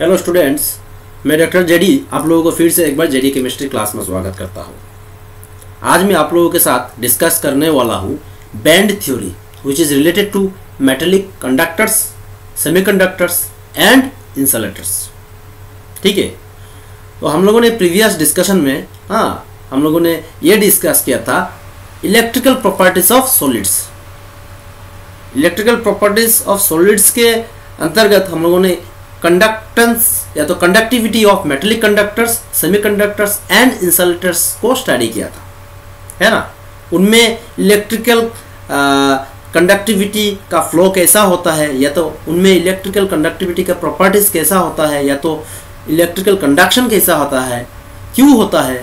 Hello students, मैं doctor JD आप लोगों को फिर से एक बार जेडी केमिस्ट्री क्लास में स्वागत करता हूँ। आज मैं आप लोगों के साथ डिस्कस करने वाला हूँ band theory which is related to metallic conductors, semiconductors and insulators. ठीक है, तो हम लोगों ने प्रीवियस डिस्कशन में हम लोगों ने ये डिस्कस किया था electrical properties of solids. Electrical properties of solids के अंतर्गत हम लोगों ने कंडक्टेंस या तो conductivity of metallic conductors, semiconductors and insulators को स्टडी किया था, है ना। उनमें इलेक्ट्रिकल कंडक्टिविटी का फ्लो कैसा होता है, या तो उनमें इलेक्ट्रिकल कंडक्टिविटी का प्रॉपर्टीज कैसा होता है, या तो इलेक्ट्रिकल कंडक्शन कैसा होता है, क्यों होता है,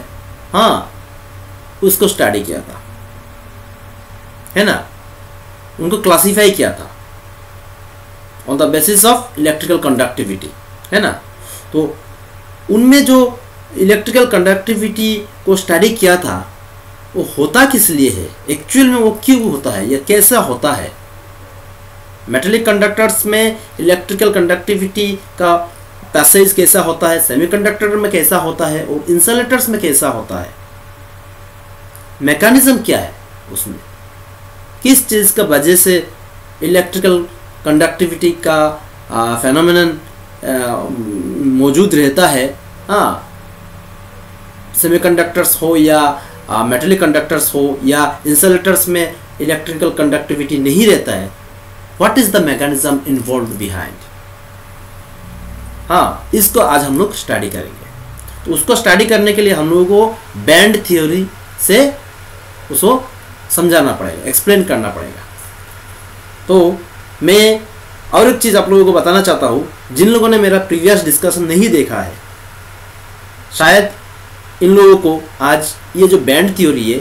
उसको स्टडी किया था, है ना। उनको क्लासीफाई किया था on the basis of electrical conductivity, है ना। तो उनमें जो इलेक्ट्रिकल कंडक्टिविटी को स्टडी किया था वो होता किस लिए है, एक्चुअल में वो क्यों होता है या कैसा होता है। मेटेलिक कंडक्टर्स में इलेक्ट्रिकल कंडक्टिविटी का पैसेज कैसा होता है, सेमीकंडक्टर में कैसा होता है और इंसुलेटर्स में कैसा होता है, मैकेनिज्म क्या है, उसमें किस चीज़ का वजह से इलेक्ट्रिकल कंडक्टिविटी का फेनोमेनन मौजूद रहता है। सेमीकंडक्टर्स हो या मेटेलिक कंडक्टर्स हो या इंसुलेटर्स में इलेक्ट्रिकल कंडक्टिविटी नहीं रहता है, what is the mechanism involved behind. इसको आज हम लोग स्टडी करेंगे। तो उसको स्टडी करने के लिए हम लोगों को बैंड थ्योरी से उसको समझाना पड़ेगा, एक्सप्लेन करना पड़ेगा। तो मैं और एक चीज़ आप लोगों को बताना चाहता हूँ, जिन लोगों ने मेरा प्रीवियस डिस्कशन नहीं देखा है, शायद इन लोगों को आज ये जो बैंड थ्योरी है,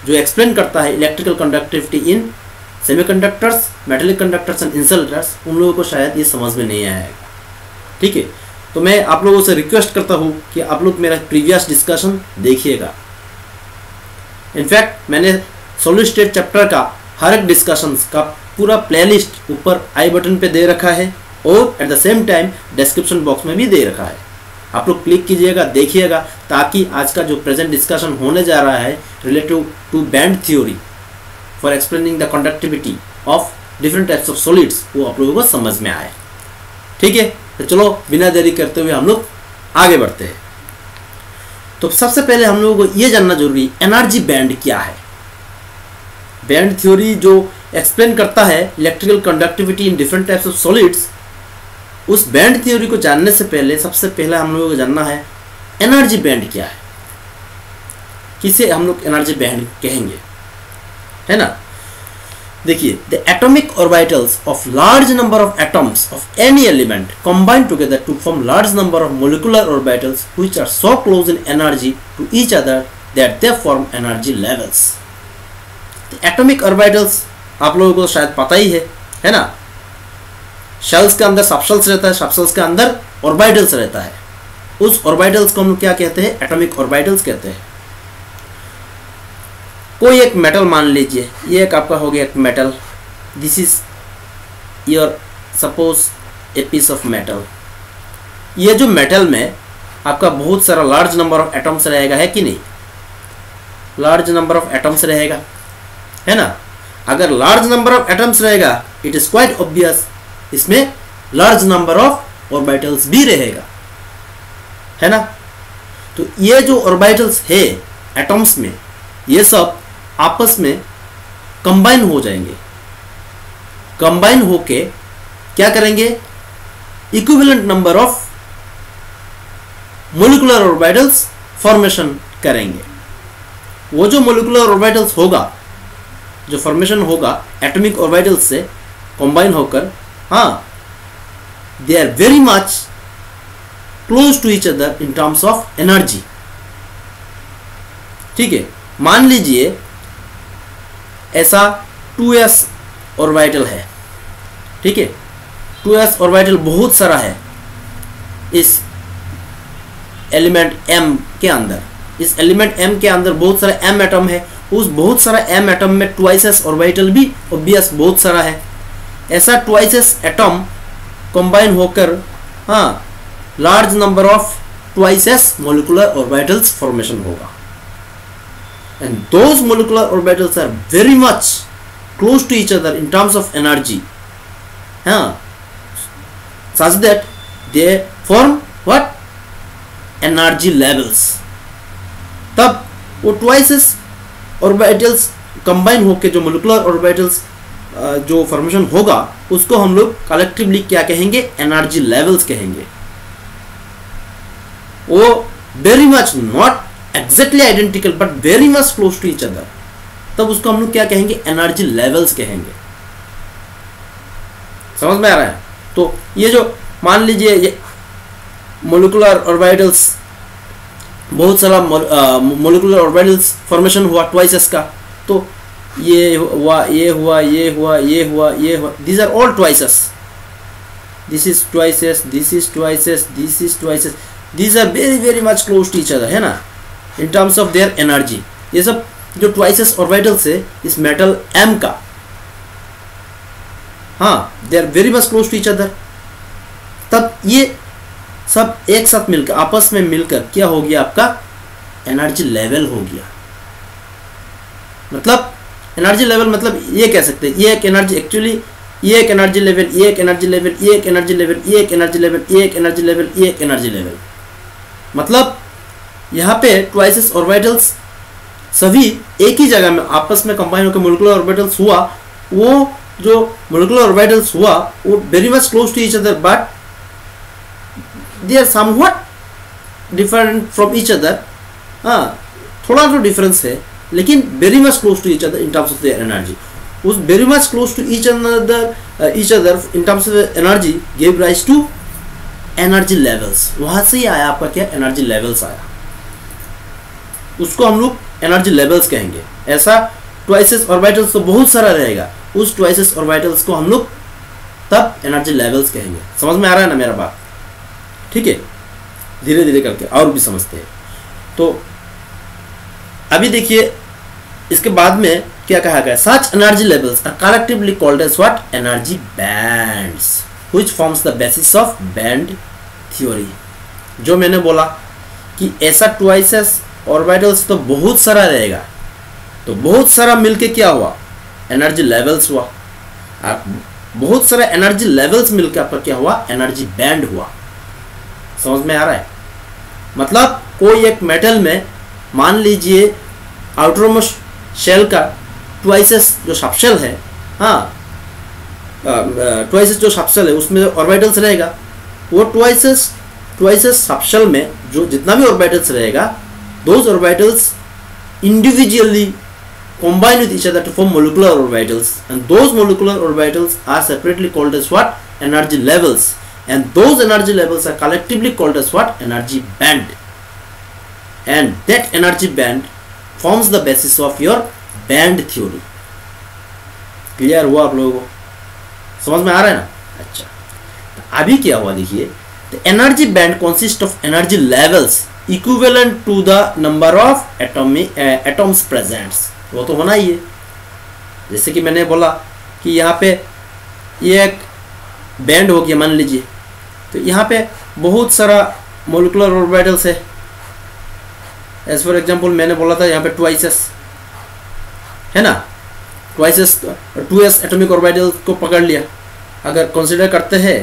जो एक्सप्लेन करता है electrical conductivity in semiconductors, metallic conductors and insulators, उन लोगों को शायद ये समझ में नहीं आएगा। ठीक है, तो मैं आप लोगों से रिक्वेस्ट करता हूँ कि आप लोग मेरा प्रीवियस डिस्कशन देखिएगा। इनफैक्ट मैंने सॉलिड स्टेट चैप्टर का हर एक डिस्कशन का पूरा प्लेलिस्ट ऊपर आई बटन पे दे रखा है और at the same time description box में भी दे रखा है। आप लोग क्लिक कीजिएगा, देखिएगा, ताकि आज का जो प्रेजेंट डिस्कशन होने जा रहा है relative to band theory for explaining the conductivity of different types of solids, वो आप लोगों को समझ में आए। ठीक है, तो चलो बिना देरी करते हुए हम लोग आगे बढ़ते हैं। तो सबसे पहले हम लोगों को ये जानना जरूरी है एनर्जी बैंड क्या है। बैंड थ्योरी जो एक्सप्लेन करता है electrical conductivity in different types of solids, उस बैंड थ्योरी को जानने से पहले सबसे पहले हम लोगों को जानना है एनर्जी बैंड क्या है, किसे हम लोग एनर्जी बैंड कहेंगे, है ना। देखिए, the atomic orbitals of large number of atoms of any element combine together to form large number of molecular orbitals which are so close in energy to each other that they form energy levels. Atomic orbitals आप लोगों को शायद पता ही है ना। Shells के अंदर subshells रहता है, सबशेल्स के अंदर ऑर्बिटल्स रहता है। उस ऑर्बिटल्स को हम क्या कहते हैं, एटॉमिक ऑर्बिटल्स कहते हैं। कोई एक मेटल मान लीजिए, ये एक आपका हो गया एक metal, this is your suppose a piece of metal. ये जो मेटल में आपका बहुत सारा लार्ज नंबर ऑफ एटम्स रहेगा, है कि नहीं, लार्ज नंबर ऑफ एटम्स रहेगा, है ना। अगर लार्ज नंबर ऑफ एटम्स रहेगा, इट इज क्वाइट ऑब्वियस इसमें लार्ज नंबर ऑफ ऑर्बिटल्स भी रहेगा, है ना। तो ये जो ऑर्बिटल्स है एटम्स में, ये सब आपस में कंबाइन हो जाएंगे। कंबाइन होके क्या करेंगे, equivalent number of molecular orbitals formation करेंगे। वो जो मोलिकुलर ऑर्बिटल्स होगा, जो फॉर्मेशन होगा एटॉमिक ऑर्बिटल्स से कंबाइन होकर, they are very much close to each other in terms of energy. ठीक है, मान लीजिए ऐसा 2s ऑर्बिटल है, ठीक है, 2s ऑर्बिटल बहुत सारा है इस एलिमेंट m के अंदर। इस एलिमेंट m के अंदर बहुत सारा m एटम है, उस बहुत सारा m एटम में ट्वाइस ऑर्बिटल भी ऑब्वियस बहुत सारा है। ऐसा ट्वाइस एटम कंबाइन होकर हाँ, large number of twice S molecular orbitals formation होगा, and those molecular orbitals are very much close to each other in terms of energy, हाँ, such that they form what energy levels। तब वो ट्वाइसेस orbitals combine होकर जो molecular orbitals जो formation होगा उसको हम लोग कलेक्टिवली क्या कहेंगे, एनर्जी लेवल्स कहेंगे। वो very much not exactly identical but very much close to each other, तब उसको हम लोग क्या कहेंगे, एनर्जी लेवल्स कहेंगे। समझ में आ रहा है? तो ये जो मान लीजिए ये मोलिकुलर ऑर्बिटल्स, बहुत सारा मोलिकुलर ऑर्बिटल्स फॉर्मेशन हुआ ट्वाइसेस का, तो ये हुआ, ये हुआ, ये हुआ, ये हुआ, ये हुआ, these are all twices, this is twices, this is twices, this is twices, these are very very much close to each other, है ना, in terms of their energy. ये सब जो ट्वाइसेस ऑर्बिटल्स है इस मेटल एम का, हाँ, they are very much close to each other. तब ये सब एक साथ मिलकर, आपस में मिलकर क्या हो गया, आपका एनर्जी लेवल हो गया। मतलब एनर्जी लेवल मतलब ये कह सकते हैं, ये एक एनर्जी एक्चुअली, ये एक एनर्जी लेवल, ये एक एनर्जी लेवल, ये एक एनर्जी लेवल, ये एक एनर्जी लेवल, ये एक एनर्जी लेवल, ये एक एनर्जी लेवल। मतलब यहाँ पे ट्वाइसेस ऑर्बिटल्स सभी एक ही जगह में आपस में कंबाइन होकर मोलिकुलर ऑर्बिटल्स हुआ। वो जो मोलिकुलर ऑर्बिटल्स हुआ वो very much close to each other but they are somewhat different from each other. हाँ, थोड़ा तो डिफरेंस है लेकिन very much close to each other in terms of their energy. उस very much close to each other in terms of energy give rise to energy levels. वहां से ही आया आपका क्या, एनर्जी लेवल्स आया, उसको हम लोग एनर्जी लेवल्स कहेंगे। ऐसा ट्वाइसेस ऑर्बिटल्स तो बहुत सारा रहेगा, उस ट्वाइसेस ऑर्बिटल्स को हम लोग तब एनर्जी लेवल्स कहेंगे। समझ में आ रहा है ना मेरा बात? ठीक है, धीरे धीरे करके और भी समझते हैं। तो अभी देखिए इसके बाद में क्या कहा गया, such energy levels are collectively called as what, energy bands which forms the basis of band theory. जो मैंने बोला कि ऐसा ट्वाइसेस ऑर्बिटल्स तो बहुत सारा रहेगा, तो बहुत सारा मिलके क्या हुआ, एनर्जी लेवल्स हुआ। बहुत सारा एनर्जी लेवल्स मिलकर आपका क्या हुआ, एनर्जी बैंड हुआ। समझ में आ रहा है? मतलब कोई एक मेटल में मान लीजिए आउटरमोस्ट शेल का ट्वाइसेस जो सबशेल है, हाँ, ट्वाइसेस जो सबशेल है उसमें ऑर्बिटल्स रहेगा, वो ट्वाइसेस सबशेल में जो जितना भी ऑर्बिटल्स रहेगा, those orbitals individually combine with each other to form molecular orbitals, and those molecular orbitals are separately called as what, energy levels, and those energy levels are collectively called as what, energy band, and that energy band forms the basis of your band theory। Clear हुआ आप लोगों को? समझ में आ रहा है ना? अच्छा, तो अभी क्या हुआ देखिए, the energy band consists of energy levels equivalent to the number of atoms present। वो तो होना ही है। जैसे कि मैंने बोला कि यहाँ पे ये एक बैंड हो गया मान लीजिए, तो यहाँ पे बहुत सारा मोलिकुलर ऑर्बिटल्स है। एज फॉर एग्जांपल मैंने बोला था यहाँ पे ट्वाइसेस है ना, ट्वाइसेस 2s एटॉमिक ऑर्बिटल को पकड़ लिया, अगर कंसीडर करते हैं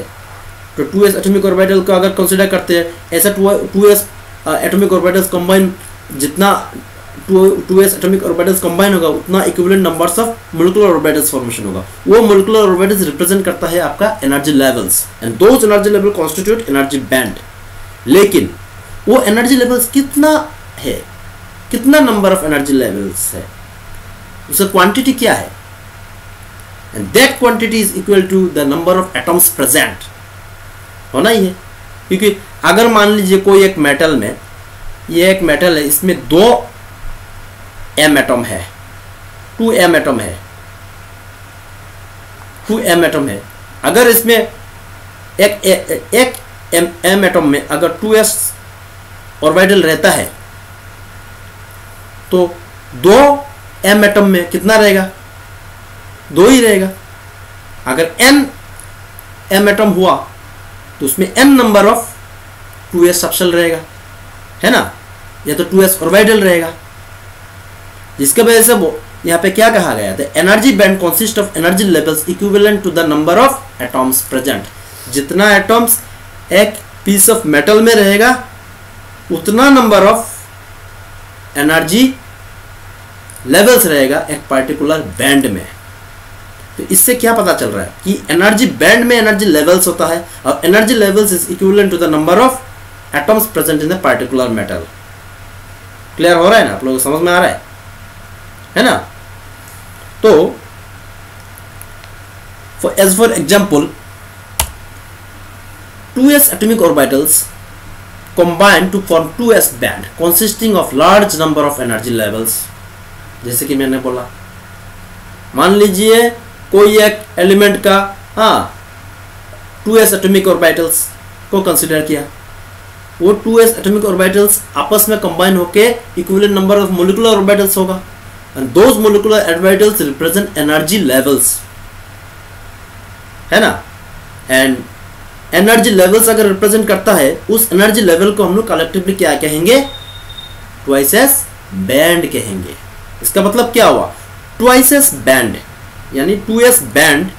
तो 2s एटॉमिक ऑर्बिटल को अगर कंसीडर करते हैं, ऐसा 2s एटॉमिक ऑर्बिटल्स कंबाइन, जितना 2s एटॉमिक ऑर्बिटल्स कंबाइन होगा उतना equivalent numbers of molecular orbitals formation होगा। वो मोलिकुलर ऑर्बिटल्स रिप्रेजेंट करता है आपका energy levels, and those energy level constitute energy band. लेकिन वो एनर्जी लेवल्स कितना है, कितना नंबर ऑफ एनर्जी लेवल्स है, उसका क्वांटिटी क्या है, and that quantity is equal to the number of atoms present. होना ही है, क्योंकि अगर मान लीजिए कोई एक मेटल में, ये एक मेटल है, इसमें 2 m एटम है, 2 m एटम है, 2 m एटम है। अगर इसमें एक m एटम में अगर 2s ऑर्बिटल रहता है तो 2 m एटम में कितना रहेगा, 2 ही रहेगा। अगर n m एटम हुआ तो उसमें n number of 2s subshell रहेगा, है ना, या तो 2s ऑर्बिटल रहेगा, जिसके वजह से वो यहाँ पे क्या कहा गया था, energy band consist of energy levels equivalent to the number of atoms present. जितना एटॉम्स एक पीस ऑफ मेटल में रहेगा उतना नंबर ऑफ एनर्जी लेवल्स रहेगा एक पर्टिकुलर बैंड में। तो इससे क्या पता चल रहा है कि एनर्जी बैंड में एनर्जी लेवल्स होता है और energy levels is equivalent to the number of atoms present in the particular metal. Clear हो रहा है ना, आप लोगों को समझ में आ रहा है ना। तो as for example 2s atomic orbitals combine to form 2s band consisting of large number of energy levels। जैसे कि मैंने बोला, मान लीजिए कोई एक एलिमेंट का 2s atomic orbitals को कंसिडर किया, वो 2s atomic orbitals आपस में कंबाइन होके equivalent number of molecular orbitals होगा and those molecular orbitals represent energy levels, है ना। एंड एनर्जी लेवल्स अगर रिप्रेजेंट करता है, उस एनर्जी लेवल को हम लोग कलेक्टिवली क्या कहेंगे, ट्वाइस एस बैंड कहेंगे। इसका मतलब क्या हुआ, ट्वाइस एस बैंड यानी 2s band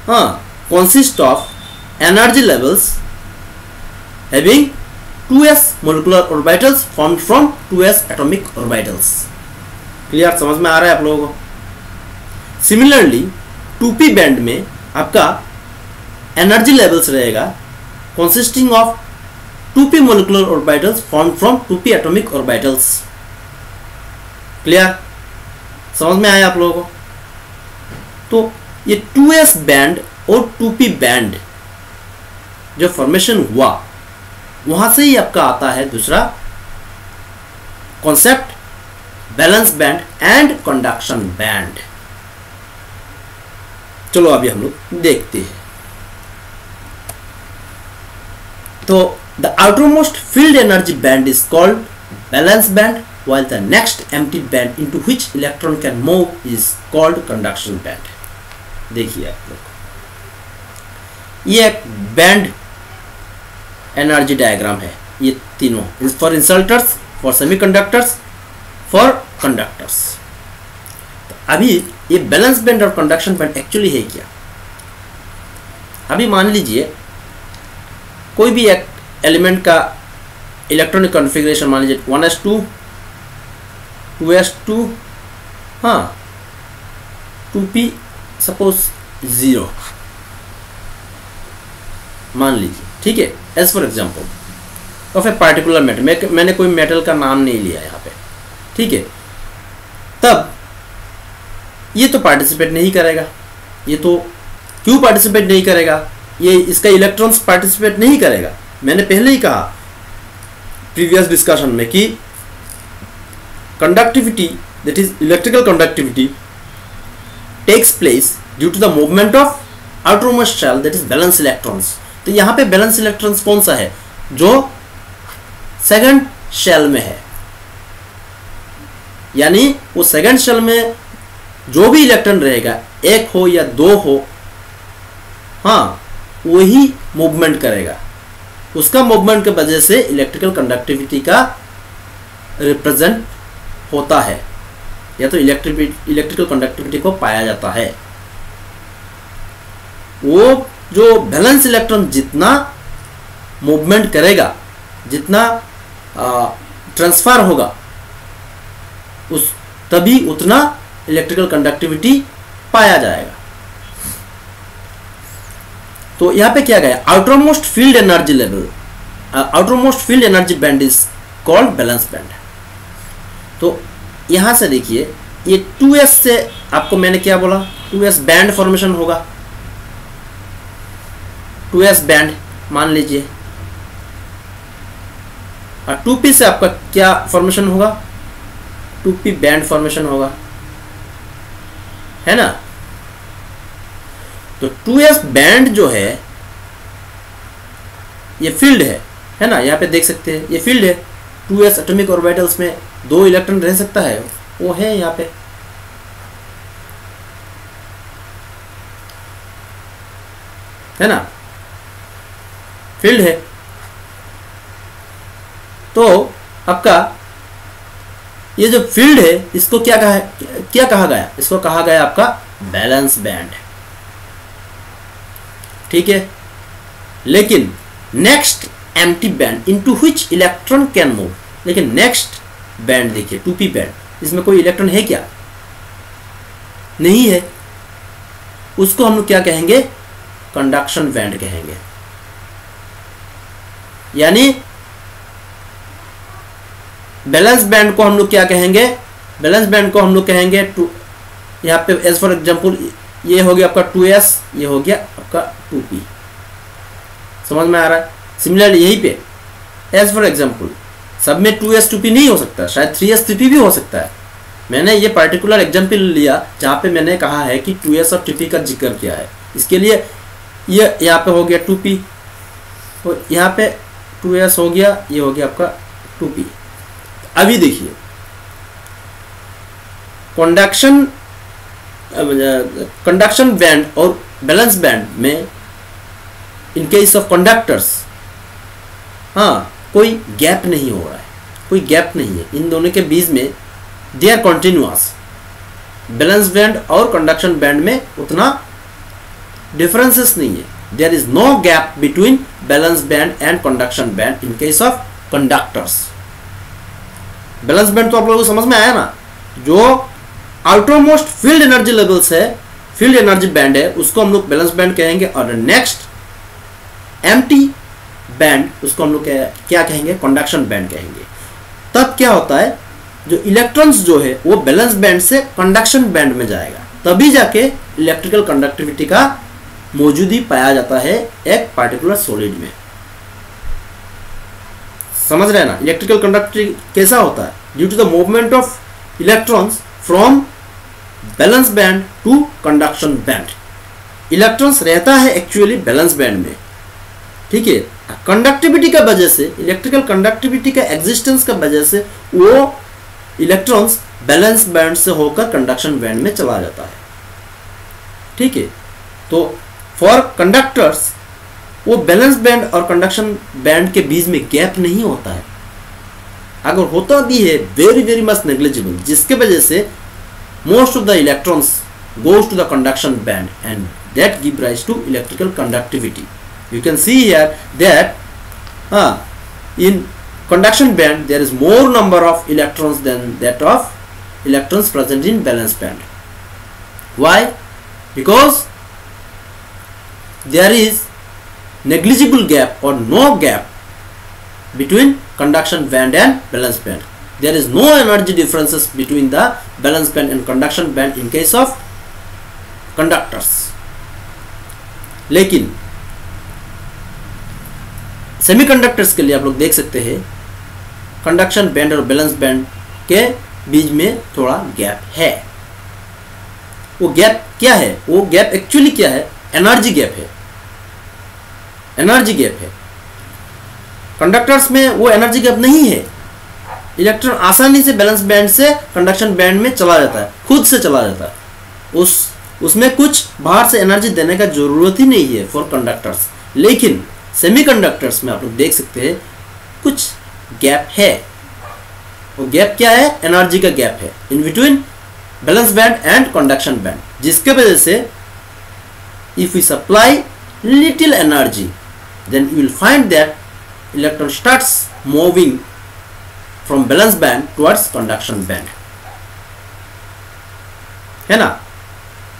consist of energy levels having 2s molecular orbitals formed from 2s atomic orbitals। Clear, समझ में आ रहा है आप लोगों को। सिमिलरली 2p बैंड में आपका एनर्जी लेवल्स रहेगा consisting of 2p molecular orbitals formed from 2p atomic orbitals। Clear, समझ में आया आप लोगों को। तो ये 2s बैंड और 2p बैंड जो फॉर्मेशन हुआ, वहां से ही आपका आता है दूसरा concept, balance band and conduction band. चलो अभी हम लोग देखते हैं। तो the outermost field energy band is called valence band, while the next empty band into which electron can move is called conduction band। देखिए आप लोग, ये एक बैंड एनर्जी डायग्राम है, ये तीनों for insulators, for semiconductors, for conductors. तो अभी ये बैलेंस बैंड और कंडक्शन बैंड एक्चुअली है क्या। अभी मान लीजिए कोई भी एक एलिमेंट का इलेक्ट्रॉनिक कॉन्फ़िगरेशन, मान लीजिए 1s2 2s2 2p सपोज 0 मान लीजिए, ठीक है, as for example of a particular metal. मैंने कोई मेटल का नाम नहीं लिया यहाँ पे, ठीक है। तब ये तो पार्टिसिपेट नहीं करेगा, ये तो क्यों पार्टिसिपेट नहीं करेगा, ये इसका इलेक्ट्रॉन्स पार्टिसिपेट नहीं करेगा। मैंने पहले ही कहा प्रीवियस डिस्कशन में कि conductivity, that is electrical conductivity, takes place due to the movement of outermost shell, that is valence electrons. तो यहाँ पे वैलेंस इलेक्ट्रॉन्स कौन सा है, जो सेकंड शेल में है, यानी वो सेकंड शेल में जो भी इलेक्ट्रॉन रहेगा, एक हो या दो हो, वही मूवमेंट करेगा। उसका मूवमेंट के वजह से इलेक्ट्रिकल कंडक्टिविटी का रिप्रेजेंट होता है, या तो इलेक्ट्रिकल कंडक्टिविटी को पाया जाता है। वो जो बैलेंस इलेक्ट्रॉन जितना मूवमेंट करेगा, जितना ट्रांसफर होगा, उस तभी उतना इलेक्ट्रिकल कंडक्टिविटी पाया जाएगा। तो यहाँ पे क्या गया, outermost filled energy level, outermost filled energy band is called balance band. तो यहाँ से देखिए, ये 2s से आपको मैंने क्या बोला, 2s बैंड फॉर्मेशन होगा, 2s बैंड मान लीजिए, और 2p से आपका क्या फॉर्मेशन होगा, 2p बैंड फॉर्मेशन होगा, है ना। तो 2s बैंड जो है ये फील्ड है ना, यहाँ पे देख सकते हैं ये फील्ड है। 2s एटॉमिक ऑर्बिटल्स में 2 इलेक्ट्रॉन रह सकता है, वो है यहाँ पे, है ना। फील्ड है। तो आपका ये जो फील्ड है इसको क्या कहा गया, इसको कहा गया आपका बैलेंस बैंड। ठीक है, लेकिन next empty band into which electron can move, लेकिन नेक्स्ट बैंड देखिए 2p बैंड, इसमें कोई इलेक्ट्रॉन है क्या? नहीं है। उसको हम लोग क्या कहेंगे? कंडक्शन बैंड कहेंगे। यानी बैलेंस बैंड को हम लोग क्या कहेंगे? बैलेंस बैंड को हम लोग कहेंगे यहाँ पे एज फॉर एग्जांपल ये हो गया आपका 2s, ये हो गया आपका 2p। समझ में आ रहा है? सिमिलरली यहीं पे एज फॉर एग्जांपल सब में 2s 2p नहीं हो सकता, शायद 3s 3p भी हो सकता है। मैंने ये पर्टिकुलर एग्जांपल लिया जहाँ पे मैंने कहा है कि 2s और 2p का जिक्र किया है। इसके लिए ये यहाँ पे हो गया 2p, तो यहाँ पे 2s हो गया, ये हो गया आपका 2p। अभी देखिए कंडक्शन बैंड और बैलेंस बैंड में इन केस ऑफ कंडक्टर्स हाँ कोई गैप नहीं हो रहा है, कोई गैप नहीं है इन दोनों के बीच में, they are continuous. Valence band और कंडक्शन बैंड में उतना डिफरेंसेस नहीं है, there is no gap between valence band and conduction band in case of conductors. Valence band तो आप लोगों को समझ में आया ना, जो आउटरमोस्ट फील्ड एनर्जी लेवल्स है, फील्ड एनर्जी बैंड है, उसको हम लोग बैलेंस बैंड कहेंगे। और नेक्स्ट एम्प्टी बैंड उसको हम लोग क्या कहेंगे? कंडक्शन बैंड कहेंगे। तब क्या होता है, जो इलेक्ट्रॉन्स जो है वो बैलेंस बैंड से कंडक्शन बैंड में जाएगा, तभी जाके इलेक्ट्रिकल कंडक्टिविटी का मौजूदी पाया जाता है एक पार्टिकुलर सॉलिड में। समझ रहे हैं ना? इलेक्ट्रिकल कंडक्टिविटी कैसा होता है? Due to the movement of electrons from valence band to conduction band. Electrons रहता है एक्चुअली बैलेंस बैंड में, ठीक है। कंडक्टिविटी का वजह से, इलेक्ट्रिकल कंडक्टिविटी का एग्जिस्टेंस का वजह से वो इलेक्ट्रॉन्स बैलेंस बैंड से होकर कंडक्शन बैंड में चला जाता है, ठीक है। तो फॉर कंडक्टर्स वो बैलेंस बैंड और कंडक्शन बैंड के बीच में गैप नहीं होता है, अगर होता भी है वेरी वेरी मच नेग्लिजिबल, जिसके वजह से most of the electrons goes to the conduction band and that give rise to electrical conductivity. You can see here that in conduction band there is more number of electrons than that of electrons present in valence band. Why? Because there is negligible gap or no gap between conduction band and valence band. There is no energy differences between the valence band and conduction band in case of conductors. लेकिन semiconductors के लिए आप लोग देख सकते हैं conduction band और balance band के बीच में थोड़ा गैप है। वो गैप क्या है? वो गैप एक्चुअली क्या है? एनर्जी गैप है, एनर्जी गैप है। कंडक्टर्स में वो एनर्जी गैप नहीं है, इलेक्ट्रॉन आसानी से बैलेंस बैंड से कंडक्शन बैंड में चला जाता है, खुद से चला जाता है, उसमें कुछ बाहर से एनर्जी देने का जरूरत ही नहीं है फॉर कंडक्टर्स। लेकिन सेमीकंडक्टर्स में आप लोग देख सकते हैं कुछ गैप है। वो गैप क्या है? एनर्जी का गैप है in between valence band and conduction band, जिसके वजह से if we supply little energy then you will find that electron starts moving from valence band towards conduction band, है ना।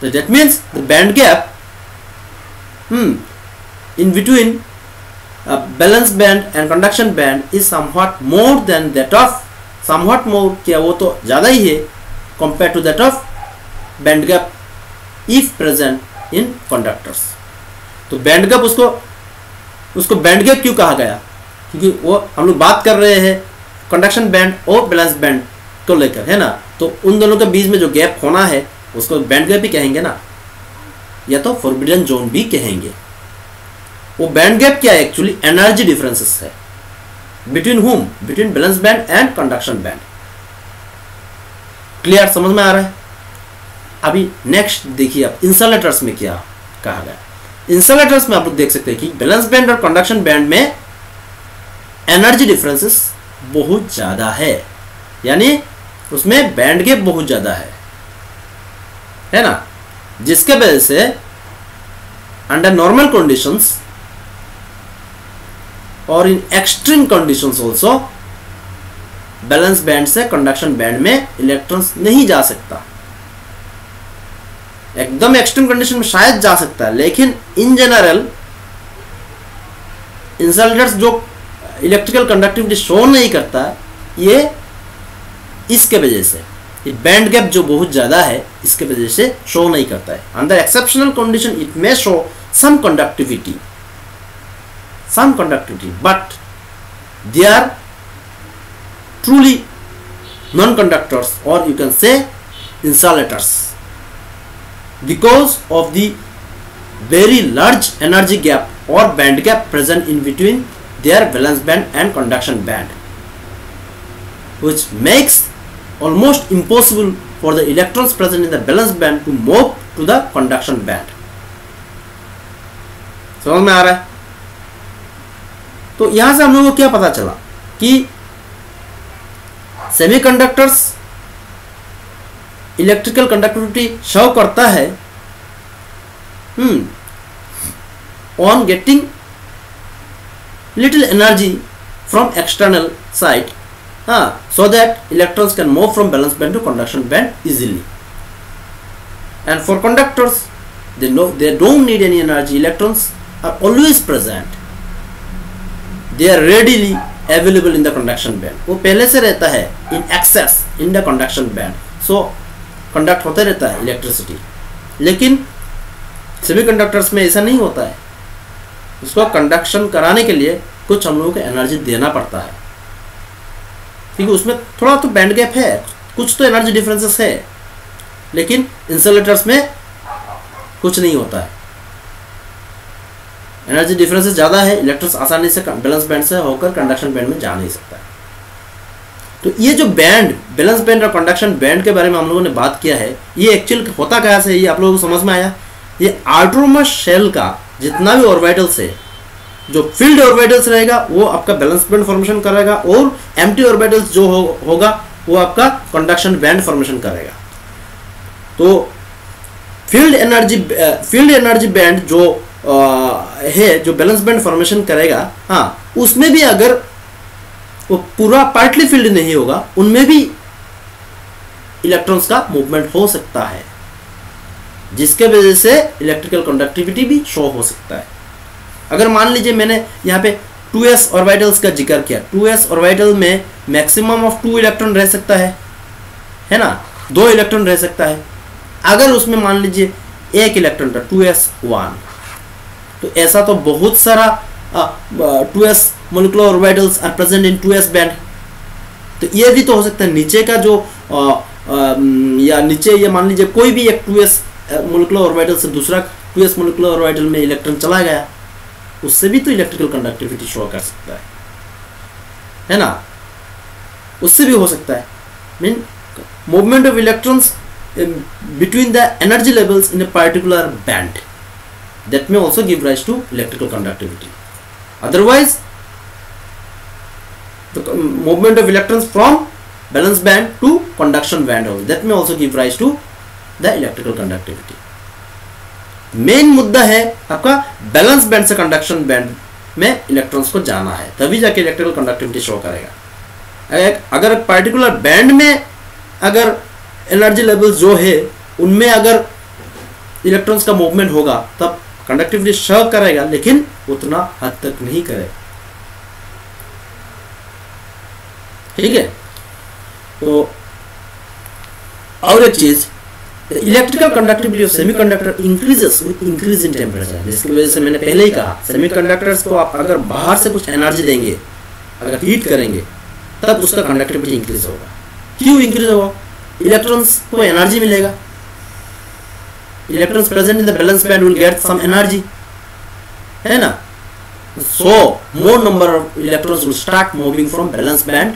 तो that means the band gap in between valence band and conduction band is somewhat more than that of, somewhat more क्या, वो तो ज़्यादा ही है compare to that of band gap if present in conductors. तो बैंड गैप उसको band gap क्यों कहा गया? क्योंकि वो हम लोग बात कर रहे हैं कंडक्शन बैंड और बैलेंस बैंड को लेकर, है ना। तो उन दोनों के बीच में जो गैप होना है उसको बैंड गैप ही कहेंगे ना, या तो फॉरबिडन जोन भी कहेंगे। वो बैंड गैप क्या है? एक्चुअली एनर्जी डिफरेंसेस है बिटवीन हुम, between valence band and conduction band. Clear, समझ में आ रहा है? अभी नेक्स्ट देखिए आप इंसुलेटर्स में क्या कहा गया। इंसुलेटर्स में आप लोग देख सकते हैं कि बैलेंस बैंड और कंडक्शन बैंड में एनर्जी डिफरेंसेस बहुत ज़्यादा है, यानी उसमें बैंड गैप बहुत ज़्यादा है ना, जिसके वजह से अंडर नॉर्मल कंडीशंस और in extreme conditions also balance band से कंडक्शन बैंड में इलेक्ट्रॉन्स नहीं जा सकता। एकदम एक्सट्रीम कंडीशन में शायद जा सकता है, लेकिन इन जनरल इंसुलेटर्स जो इलेक्ट्रिकल कंडक्टिविटी शो नहीं करता, ये इसके वजह से, ये बैंड गैप जो बहुत ज़्यादा है इसके वजह से शो नहीं करता है। Under exceptional condition it may show some conductivity, but they are truly non-conductors, or you can say insulators, because of the very large energy gap or band gap present in between their valence band and conduction band, which makes almost impossible for the electrons present in the valence band to move to the conduction band. समझ में आ रहा है? तो यहां से हम लोगों को क्या पता चला कि सेमीकंडक्टर्स इलेक्ट्रिकल कंडक्टिविटी शो करता है on getting little energy from external side, so that electrons can move from valence band to conduction band easily. And for conductors, they don't need any energy. Electrons are always present. They are readily available in the conduction band. वो पहले से रहता है in excess in the conduction band. So conduct होता रहता है electricity, लेकिन semiconductors में ऐसा नहीं होता है। उसको कंडक्शन कराने के लिए कुछ हम लोगों को एनर्जी देना पड़ता है, क्योंकि उसमें थोड़ा तो बैंड गैप है, कुछ तो एनर्जी डिफरेंसेस है, लेकिन इंसुलेटर्स में कुछ नहीं होता है। एनर्जी डिफरेंसेस ज़्यादा है, इलेक्ट्रॉन्स आसानी से बैलेंस बैंड से होकर कंडक्शन बैंड में जा नहीं सकता है। तो ये जो बैंड, बैलेंस बैंड और कंडक्शन बैंड के बारे में हम लोगों ने बात किया है, ये एक्चुअल होता क्या से, ये आप लोगों को समझ में आया? ये ऑटोनोमस शेल का जितना भी ऑर्बिटल्स है, जो फील्ड ऑर्बिटल्स रहेगा वो आपका बैलेंस बैंड फॉर्मेशन करेगा, और एम्प्टी ऑर्बिटल्स जो होगा वो आपका कंडक्शन बैंड फॉर्मेशन करेगा। तो फील्ड एनर्जी बैंड जो है, जो बैलेंस बैंड फॉर्मेशन करेगा, उसमें भी अगर वो पूरा पार्टली फील्ड नहीं होगा, उनमें भी इलेक्ट्रॉन्स का मूवमेंट हो सकता है, जिसके वजह से इलेक्ट्रिकल कंडक्टिविटी भी शो हो सकता है। अगर मान लीजिए मैंने यहाँ पे 2s ऑर्बिटल्स का जिक्र किया, 2s ऑर्बिटल में मैक्सिमम ऑफ 2 इलेक्ट्रॉन रह सकता है ना, 2 इलेक्ट्रॉन रह सकता है। अगर उसमें मान लीजिए एक इलेक्ट्रॉन था 2s1, तो ऐसा तो बहुत सारा 2s molecular orbitals are present in 2s band. तो ये भी तो हो सकता है नीचे का जो या नीचे ये मान लीजिए कोई भी एक 2s मोलिकुलर ऑर्बिटल से दूसरा 2s मोलिकुलर ऑर्बिटल में इलेक्ट्रॉन चला गया, उससे भी तो इलेक्ट्रिकल कंडक्टिविटी शो कर सकता है ना, उससे भी हो सकता है। Mean movement of electrons between the energy levels in a particular band, that may also give rise to electrical conductivity. Otherwise, the movement of electrons from valence band to conduction band also, that may also give rise to the electrical conductivity. Main मुद्दा है आपका balance band से conduction band में electrons को जाना है, तभी जाके इलेक्ट्रिकल कंडक्टिविटी शो करेगा। अगर पर्टिकुलर बैंड में अगर एनर्जी लेवल्स जो है उनमें अगर इलेक्ट्रॉन्स का मूवमेंट होगा तब कंडक्टिविटी शो करेगा, लेकिन उतना हद तक नहीं करेगा। ठीक है। तो और एक चीज, electrical conductivity of semiconductor increases with increase in temperature, जिसकी वजह से मैंने पहले ही कहा सेमीकंडक्टर्स को आप अगर बाहर से कुछ एनर्जी देंगे, अगर हीट करेंगे, तब उसका कंडक्टिविटी इंक्रीज होगा। क्यों इंक्रीज होगा? इलेक्ट्रॉन्स को एनर्जी मिलेगा, electrons present in the valence band will get some energy, है ना। So more number of electrons will start moving from valence band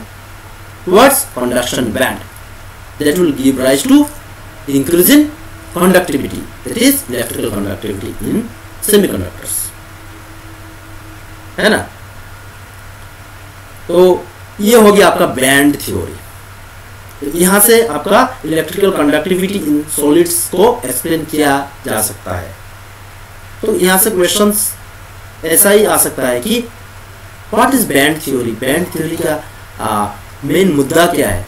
towards conduction band, that will give rise to increase in conductivity, that is electrical conductivity in semiconductors, है ना। तो ये हो गया आपका band theory. तो यहाँ से आपका इलेक्ट्रिकल कंडक्टिविटी इन सॉलिड्स को एक्सप्लेन किया जा सकता है। तो यहाँ से क्वेश्चंस ऐसा ही आ सकता है कि what is band theory, band theory का मेन मुद्दा क्या है,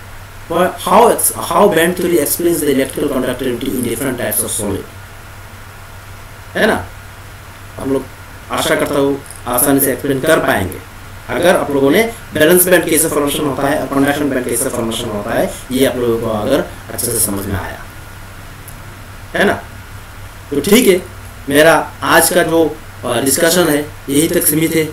how band theory explains the electrical conductivity in different types of solid, है ना। हम लोग आशा करता हूँ आसानी से एक्सप्लेन कर पाएंगे। अगर आप लोगों ने बैलेंस बैंड कैसे फॉर्मेशन होता है और कंडक्शन बैंड कैसे फॉर्मेशन होता है, ये आप लोगों को अगर अच्छे से समझ में आया, है ना। तो ठीक है, मेरा आज का जो डिस्कशन है यही तक सीमित है।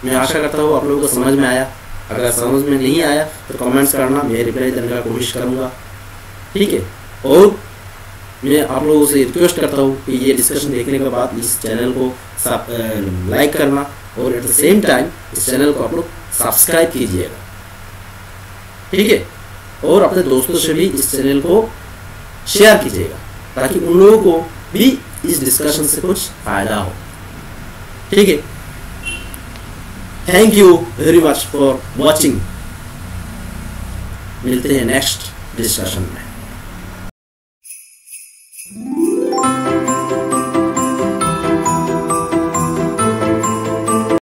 मैं आशा करता हूँ आप लोगों को समझ में आया। अगर समझ में नहीं आया तो कमेंट्स करना, मैं रिप्लाई देने का कोशिश करूँगा, ठीक है। और मैं आप लोगों से रिक्वेस्ट करता हूँ कि ये डिस्कशन देखने के बाद इस चैनल को लाइक करना और एट द सेम टाइम इस चैनल को आप लोग सब्सक्राइब कीजिएगा, ठीक है। और अपने दोस्तों से भी इस चैनल को शेयर कीजिएगा ताकि उन लोगों को भी इस डिस्कशन से कुछ फायदा हो, ठीक है। Thank you very much for watching. मिलते हैं नेक्स्ट डिस्कशन में।